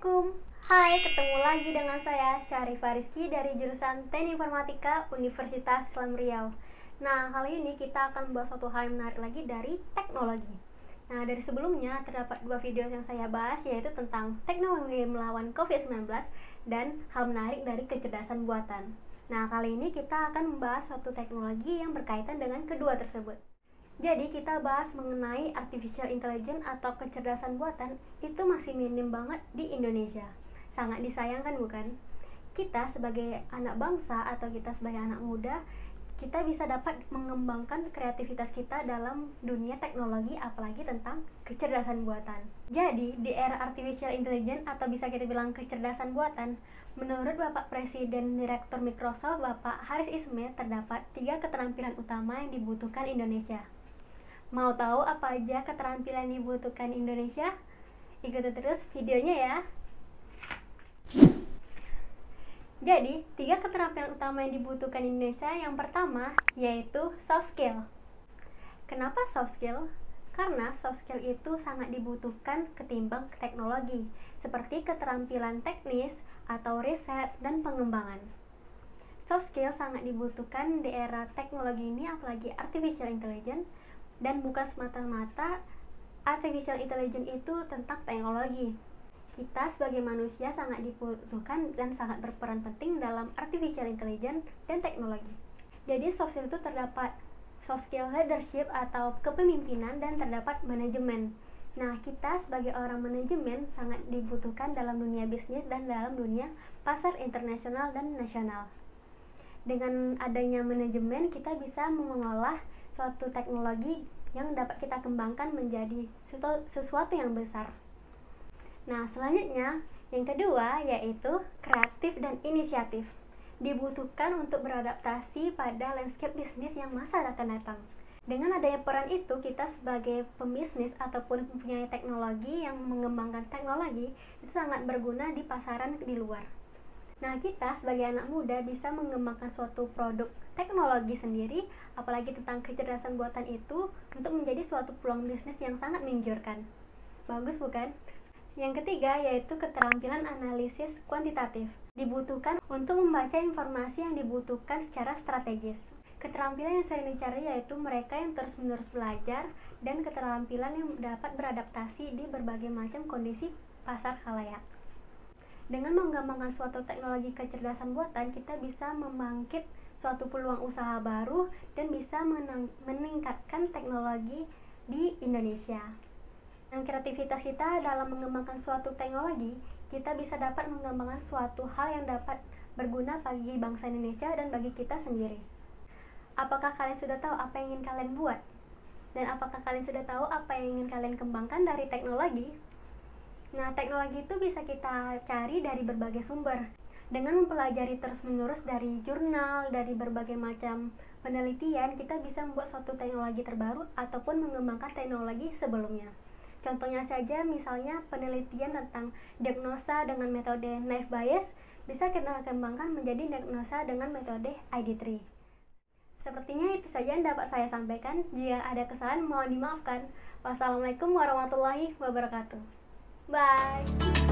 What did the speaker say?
Assalamualaikum. Hai, ketemu lagi dengan saya Syarifah Rizky dari jurusan Teknik Informatika Universitas Islam Riau. Nah, kali ini kita akan membahas suatu hal yang menarik lagi dari teknologi. Nah, dari sebelumnya terdapat dua video yang saya bahas, yaitu tentang teknologi melawan COVID-19 dan hal menarik dari kecerdasan buatan. Nah, kali ini kita akan membahas suatu teknologi yang berkaitan dengan kedua tersebut. Jadi kita bahas mengenai artificial intelligence atau kecerdasan buatan itu masih minim banget di Indonesia. Sangat disayangkan bukan? Kita sebagai anak bangsa atau kita sebagai anak muda, kita bisa dapat mengembangkan kreativitas kita dalam dunia teknologi, apalagi tentang kecerdasan buatan. Jadi di era artificial intelligence atau bisa kita bilang kecerdasan buatan, menurut Bapak Presiden Direktur Microsoft Bapak Haris Ismail, terdapat 3 keterampilan utama yang dibutuhkan Indonesia. Mau tahu apa aja keterampilan yang dibutuhkan Indonesia? Ikuti terus videonya ya. Jadi, 3 keterampilan utama yang dibutuhkan Indonesia, yang pertama yaitu soft skill. Kenapa soft skill? Karena soft skill itu sangat dibutuhkan ketimbang teknologi, seperti keterampilan teknis atau riset dan pengembangan. Soft skill sangat dibutuhkan di era teknologi ini, apalagi artificial intelligence. Dan bukan semata-mata artificial intelligence itu tentang teknologi. Kita sebagai manusia sangat dibutuhkan dan sangat berperan penting dalam artificial intelligence dan teknologi. Jadi soft skill itu terdapat soft skill leadership atau kepemimpinan dan terdapat manajemen. Nah, kita sebagai orang manajemen sangat dibutuhkan dalam dunia bisnis dan dalam dunia pasar internasional dan nasional. Dengan adanya manajemen, kita bisa mengolah suatu teknologi yang dapat kita kembangkan menjadi sesuatu yang besar. Nah, selanjutnya yang kedua yaitu kreatif dan inisiatif. Dibutuhkan untuk beradaptasi pada landscape bisnis yang masa akan datang. Dengan adanya peran itu, kita sebagai pembisnis ataupun mempunyai teknologi yang mengembangkan teknologi itu sangat berguna di pasaran di luar. Nah, kita sebagai anak muda bisa mengembangkan suatu produk teknologi sendiri, apalagi tentang kecerdasan buatan itu, untuk menjadi suatu peluang bisnis yang sangat menggiurkan. Bagus bukan? Yang ketiga yaitu keterampilan analisis kuantitatif. Dibutuhkan untuk membaca informasi yang dibutuhkan secara strategis. Keterampilan yang sering dicari yaitu mereka yang terus-menerus belajar dan keterampilan yang dapat beradaptasi di berbagai macam kondisi pasar khalayak. Dengan mengembangkan suatu teknologi kecerdasan buatan, kita bisa membangkit suatu peluang usaha baru dan bisa meningkatkan teknologi di Indonesia. Dengan kreativitas kita dalam mengembangkan suatu teknologi, kita bisa dapat mengembangkan suatu hal yang dapat berguna bagi bangsa Indonesia dan bagi kita sendiri. Apakah kalian sudah tahu apa yang ingin kalian buat? Dan apakah kalian sudah tahu apa yang ingin kalian kembangkan dari teknologi? Nah, teknologi itu bisa kita cari dari berbagai sumber. Dengan mempelajari terus-menerus dari jurnal, dari berbagai macam penelitian, kita bisa membuat suatu teknologi terbaru ataupun mengembangkan teknologi sebelumnya. Contohnya saja, misalnya penelitian tentang diagnosa dengan metode Naive Bayes bisa kita kembangkan menjadi diagnosa dengan metode ID3. Sepertinya itu saja yang dapat saya sampaikan. Jika ada kesalahan, mohon dimaafkan. Wassalamualaikum warahmatullahi wabarakatuh. Bye.